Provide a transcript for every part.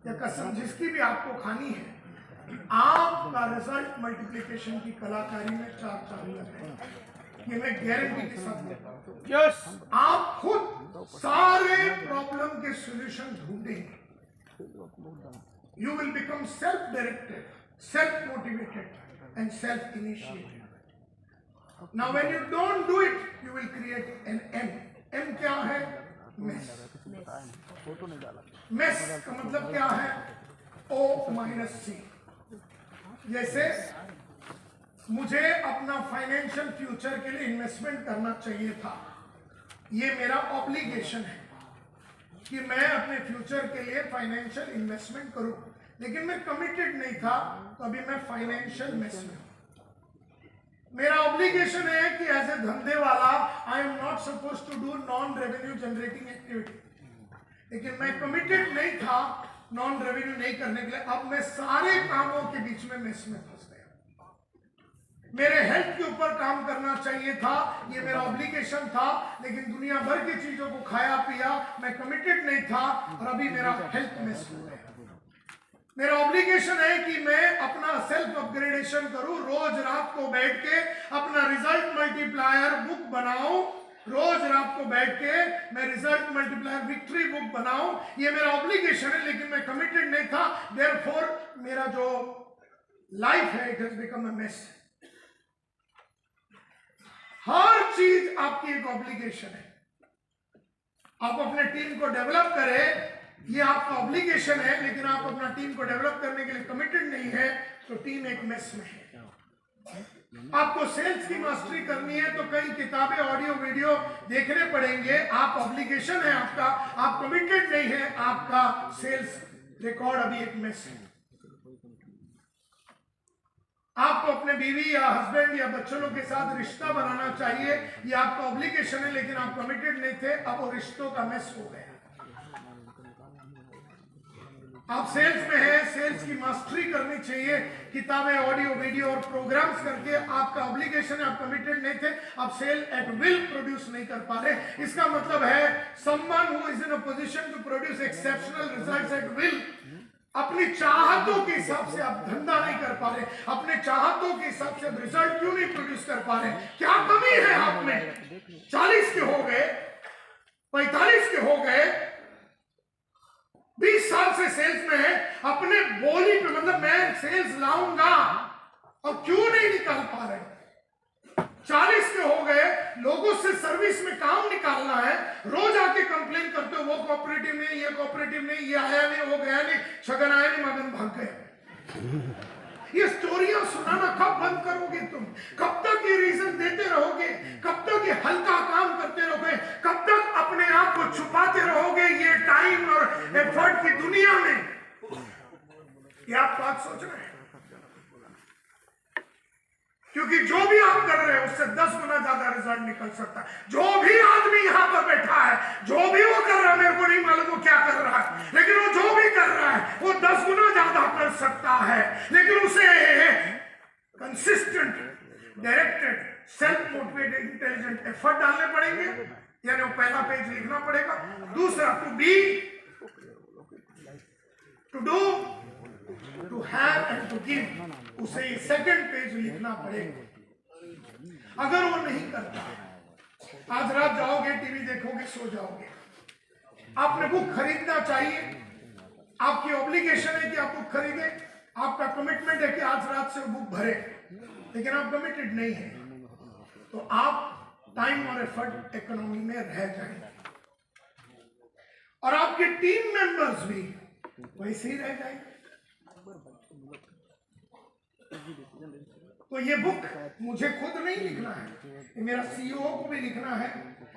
या कसम जिसकी भी आपको खानी है, आपका रिजल्ट मल्टीप्लिकेशन की कलाकारी में चार चांद लग रहे हैं, ये मैं गारंटी के साथ देता हूं। यस, आप खुद सारे प्रॉब्लम के सॉल्यूशन ढूंढेंगे। You will become self-directed, self-motivated and self-initiated. Now when you don't do it, you will create an M. M क्या है? Mess. Mess का मतलब क्या है? O-C. जैसे मुझे अपना फाइनेंशियल फ्यूचर के लिए इन्वेस्टमेंट करना चाहिए था, ये मेरा ऑब्लिगेशन है कि मैं अपने फ्यूचर के लिए फाइनेंशियल इन्वेस्टमेंट करूं, लेकिन मैं कमिटेड नहीं था, तो अभी मैं फाइनेंशियल मेस में हूं। मेरा ऑब्लिगेशन है कि एज ए धंधे वाला I am not suppose to do non revenue generating activity, लेकिन मैं कमिटेड नहीं था नॉन रेवेन्यू नहीं करने के लिए। अब मैं सारे कामों के बीच में मेस में फंस गया। मेरे हेल्थ के ऊपर काम करना चाहिए था, ये मेरा ऑब्लिगेशन था, लेकिन दुनिया भर की चीजों को खाया पिया, मैं कमिटेड नहीं था और अभी मेरा हेल्थ मिस हो गया। मेरा ऑब्लिगेशन है कि मैं अपना सेल्फ अपग्रेडेशन करूं, रोज रात को बैठ के अपना रिजल्ट मल्टीप्लायर बुक बनाऊं, रोज रात को बैठ के मैं रिजल्ट मल्टीप्लायर विक्ट्री बुक बनाऊं, ये मेरा ऑब्लिगेशन है, लेकिन मैं कमिटेड नहीं था। देयरफॉर मेरा जो लाइफ है it has become a mess. हर चीज आपकी एक ऑब्लिगेशन है। आप अपने टीम को डेवलप करें, ये आपका ऑब्लिगेशन है, लेकिन आप अपना टीम को डेवलप करने के लिए कमिटेड नहीं है, तो टीम एक मेस में है। आपको सेल्स की मास्टरी करनी है तो कई किताबें, ऑडियो वीडियो देखने पड़ेंगे। आप ऑब्लिगेशन है आपका, आप कमिटेड नहीं है, आपका सेल्स रिकॉर्ड अभी एक मेस है। आपको अपने बीवी या हस्बैंड या बच्चों के साथ रिश्ता बनाना चाहिए, ये आपका ऑब्लिगेशन है, लेकिन आप कमिटेड नहीं थे, अब वो रिश्तों का मेस हो गया। आप सेल्स में हैं, सेल्स की मास्टरी करनी चाहिए, किताबें, ऑडियो वीडियो और प्रोग्राम्स करके आपका ऑब्लिगेशन है, आप कमिटेड नहीं थे, आप सेल एट विल प्रोड्यूस नहीं कर पा रहे। इसका मतलब है someone who is in a position to produce exceptional results at will, अपनी चाहतों के हिसाब से आप धंधा नहीं कर पा रहे, अपने चाहतों के हिसाब से रिजल्ट क्यों नहीं प्रोड्यूस कर पा रहे? क्या कमी है आप में? 40 के हो गए, 45 के हो गए, 20 साल से सेल्स में है, अपने बोली पे मतलब मैं सेल्स लाऊंगा और क्यों नहीं निकाल पा रहे? 40 के हो गए, लोगों से सर्विस में काम निकालना है, रोज आके कंप्लेन करते हो वो कोऑपरेटिव नहीं, ये कोऑपरेटिव नहीं, ये आया नहीं, वो गया नहीं, छगन आया नहीं, मगन भाग गए। ये स्टोरियां सुनाना कब बंद करोगे तुम? कब तक ये रीजन देते रहोगे? कब तक ये हल्का काम करते रहोगे? कब तक अपने आप को छुपाते रहोगे ये टाइम और एफर्ट की दुनिया में? ये आप बात सोच रहे हैं? क्योंकि जो भी आप कर रहे हैं उससे 10 गुना ज्यादा रिजल्ट निकल सकता है। जो भी आदमी यहां पर बैठा है, जो भी वो कर रहा है, मेरे को नहीं मालूम वो क्या कर रहा है, लेकिन वो जो भी कर रहा है वो 10 गुना ज्यादा कर सकता है, लेकिन उसे consistent, directed, self motivated, intelligent effort डालने पड़ेंगे। यानी वो पहला पेज लिखना पड़ेगा। दूसरा to be, to do, to have and to give, उसे सेकंड पेज लिखना पड़ेगा। अगर वो नहीं करता, आज रात जाओगे, टीवी देखोगे, सो जाओगे। आपने बुक खरीदना चाहिए, आपकी ऑब्लिगेशन है कि आप बुक खरीदे, आपका कमिटमेंट है कि आज रात से बुक भरे, लेकिन आप कमिटेड नहीं है, तो आप टाइम और एफर्ट इकोनॉमी में रह जाएंगे और आपके टीम मेंबर्स भी वैसे ही रह जाएंगे। तो ये बुक मुझे खुद नहीं लिखना है, ये मेरा सीईओ को भी लिखना है,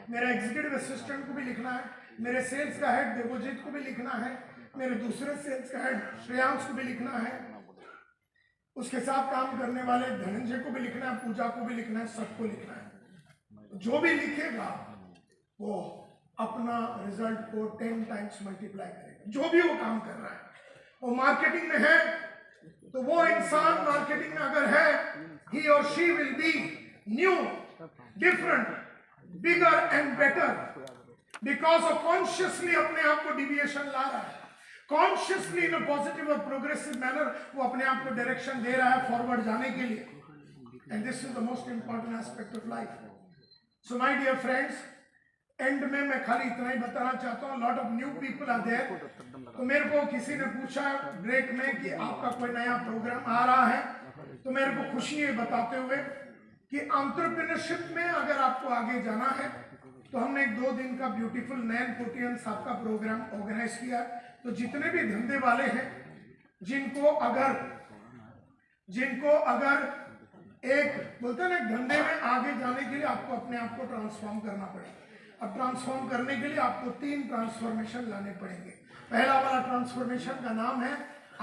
मेरा एग्जीक्यूटिव असिस्टेंट को भी लिखना है, मेरे सेल्स का हेड देवजीत को भी लिखना है, मेरे दूसरे सेल्स का हेड श्रेयांश को भी लिखना है, उसके साथ काम करने वाले धनंजय को भी लिखना है, पूजा को भी लिखना है, सबको लिखना है। जो भी लिखेगा वो अपना रिजल्ट को 10 टाइम्स मल्टीप्लाई करेगा। जो भी वो काम कर रहा है, वो मार्केटिंग में है तो वो इंसान मार्केटिंग में अगर है, he or she will be new, different, bigger and better because of consciously अपने आप को डिविएशन ला रहा है, कॉन्शियसली इन अ पॉजिटिव और प्रोग्रेसिव मैनर वो अपने आप को डायरेक्शन दे रहा है फॉरवर्ड जाने के लिए। And this is the most important aspect of life. So my dear friends, end में मैं खाली इतना ही बताना चाहता हूँ, lot of new people are there. तो मेरे को किसी ने पूछा ब्रेक में कि आपका कोई नया प्रोग्राम आ रहा है, तो मेरे को खुशी है बताते हुए कि एंटरप्रेन्योरशिप में अगर आपको आगे जाना है तो हमने एक 2 दिन का ब्यूटीफुल नैन कोटियन साहब का प्रोग्राम ऑर्गेनाइज किया। तो जितने भी धंधे वाले हैं जिनको अगर एक बोलते हैं ना धंधे में आगे जाने के लिए आपको अपने आप को ट्रांसफॉर्म करना पड़ेगा। अब ट्रांसफॉर्म करने के लिए आपको 3 ट्रांसफॉर्मेशन लाने पड़ेंगे। पहला वाला ट्रांसफॉर्मेशन का नाम है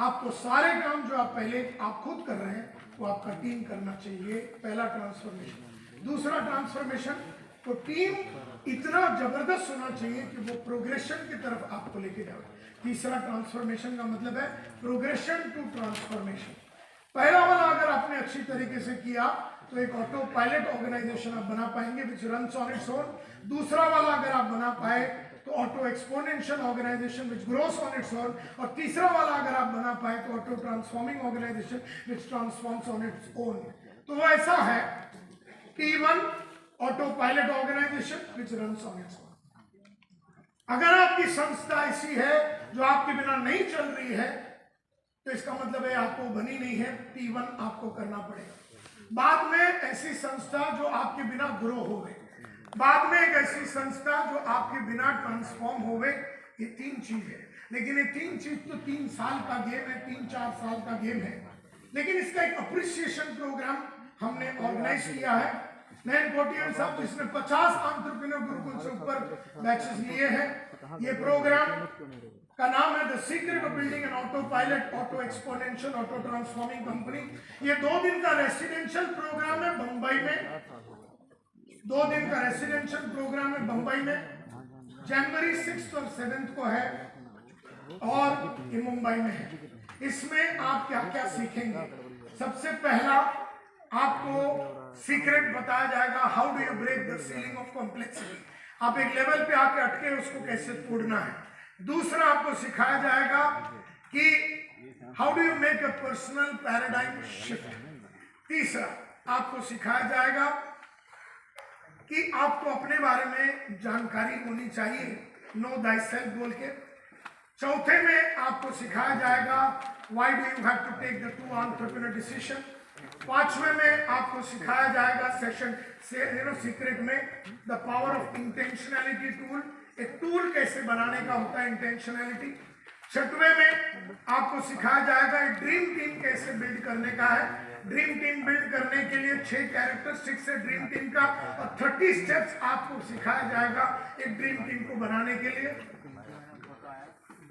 आपको सारे काम जो आप पहले आप खुद कर रहे हैं वो आपका टीम करना चाहिए, पहला ट्रांसफॉर्मेशन। दूसरा ट्रांसफॉर्मेशन, तो टीम इतना जबरदस्त होना चाहिए कि वो प्रोग्रेशन की तरफ आपको लेके जाए। तीसरा ट्रांसफॉर्मेशन का मतलब है प्रोग्रेशन टू ट्रांसफॉर्मेशन। पहला वाला अगर आपने अच्छी तरीके से किया तो एक ऑटो पायलट ऑर्गेनाइजेशन आप बना पाएंगे which runs on its own. दूसरा वाला अगर आप बना पाए तो auto exponential organisation which grows on its own. और तीसरा वाला अगर आप बना पाए तो auto transforming organisation which transforms on its own. तो वो ऐसा है T1 autopilot organisation which runs on its own. अगर आपकी संस्था ऐसी है जो आपके बिना नहीं चल रही है तो इसका मतलब है आपको बनी नहीं है, T1 आपको करना पड़ेगा। बाद में ऐसी संस्था जो आपके बिना ग्रो होवे, बाद में एक ऐसी संस्था जो आपके बिना ट्रांसफॉर्म होवे। ये 3 चीज है, लेकिन ये 3 चीज तो 3 साल का गेम है, 3-4 साल का गेम है। लेकिन इसका एक अप्रिसिएशन प्रोग्राम हमने ऑर्गेनाइज किया है। नैन कोटियन साहब जिसने 50 एंटरप्रेन्योर गुरुकुल से ऊपर बैचेस लिए हैं। ये प्रोग्राम का नाम है the secret of building an auto pilot auto exponential auto transforming company. ये 2 दिन का रेसिडेंशियल प्रोग्राम है बंबई में। 2 दिन का रेसिडेंशियल प्रोग्राम है बंबई में, जनवरी 6 और 7 को है और ये मुंबई में है। इसमें आप क्या क्या सीखेंगे? सबसे पहला आपको सीक्रेट बताया जाएगा, how do you break the ceiling of complexity. आप एक लेवल पे आके अटके उसको कैसे तोड़ना है। दूसरा आपको सिखाया जाएगा कि how do you make a personal paradigm shift. तीसरा आपको सिखाया जाएगा कि आपको अपने बारे में जानकारी होनी चाहिए, नो दाई सेल्फ बोल के। चौथे में आपको सिखाया जाएगा why do you have to take the 2 entrepreneur decision. 5वें में आपको सिखाया जाएगा सेशन से सीक्रेट में the power of intentionality tool. एक टूल कैसे बनाने का होता है इंटेंशनैलिटी। 6वें में आपको सिखाया जाएगा एक ड्रीम टीम कैसे बिल्ड करने का है। ड्रीम टीम बिल्ड करने के लिए 6 कैरेक्टरिस्टिक्स है ड्रीम टीम का और 30 स्टेप्स आपको सिखाया जाएगा एक ड्रीम टीम को बनाने के लिए।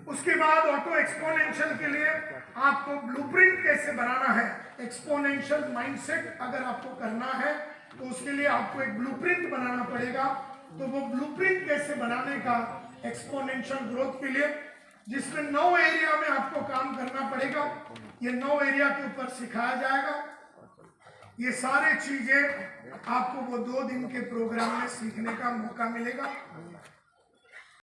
उसके बाद ऑटो एक्सपोनेंशियल के लिए आपको ब्लूप्रिंट कैसे बनाना है। एक्सपोनेंशियल माइंडसेट अगर आपको करना है तो उसके लिए आपको एक ब्लूप्रिंट बनाना पड़ेगा। तो वो ब्लूप्रिंट कैसे बनाने का एक्सपोनेंशियल ग्रोथ के लिए, जिसमें 9 एरिया में आपको काम करना पड़ेगा। ये 9 एरिया के ऊपर सिखाया जाएगा। ये सारे चीजें आपको वो 2 दिन के प्रोग्राम में सीखने का मौका मिलेगा।